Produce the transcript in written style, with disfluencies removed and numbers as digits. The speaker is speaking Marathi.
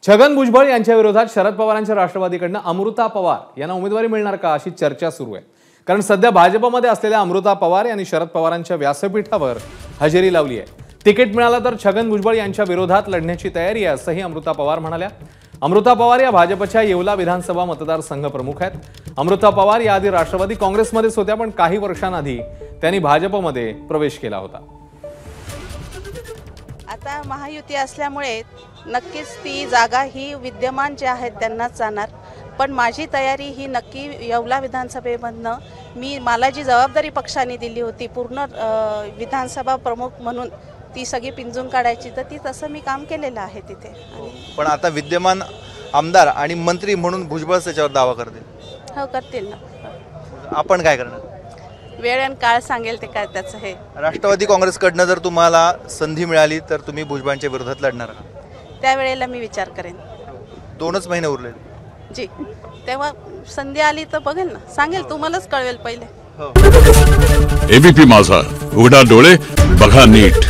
छगन भुजबळ यांच्या विरोधात शरद पवारांच्या राष्ट्रवादीकडनं अमृता पवार यांना उमेदवारी मिळणार का अशी चर्चा सुरू आहे। कारण सध्या भाजपमध्ये असलेल्या अमृता पवार यांनी शरद पवारांच्या व्यासपीठावर हजेरी लावली आहे। तिकीट मिळालं तर छगन भुजबळ यांच्या विरोधात लढण्याची तयारी आहे असंही अमृता पवार म्हणाल्या। अमृता पवार या भाजपच्या येवला विधानसभा मतदारसंघ प्रमुख आहेत। अमृता पवार याआधी राष्ट्रवादी काँग्रेसमध्येच होत्या, पण काही वर्षांआधी त्यांनी भाजपमध्ये प्रवेश केला होता। आता महायुती असल्यामुळे नक्कीच ती जागा ही विद्यमान जे आहेत त्यांनाच जाणार, पण माझी तयारी ही नक्की येवला विधानसभेमधनं मला जी जबाबदारी पक्षाने दिली होती पूर्ण विधानसभा प्रमुख म्हणून ती सगळी पिंजून काढायची, तर ती तसं मी काम केलेलं आहे तिथे। पण आता विद्यमान आमदार आणि मंत्री म्हणून भुजबळ त्याच्यावर दावा करतील? हो, करतील ना। आपण काय करणार? वेळ आणि काळ सांगेल ते काय त्याचं हे। राष्ट्रवादी काँग्रेसकडनं जर तुम्हाला संधी मिळाली तर तुम्ही भुजबळांच्या विरोधात लढणार का? त्यावेळेला मी विचार करेन। 2च महिने उरले जी, तेव्हा संधी आली तर बघेल ना, सांगेल, तुम्हालाच कळवेल पहिले। एबीपी माझा, उघडा डोळे बघा नीट।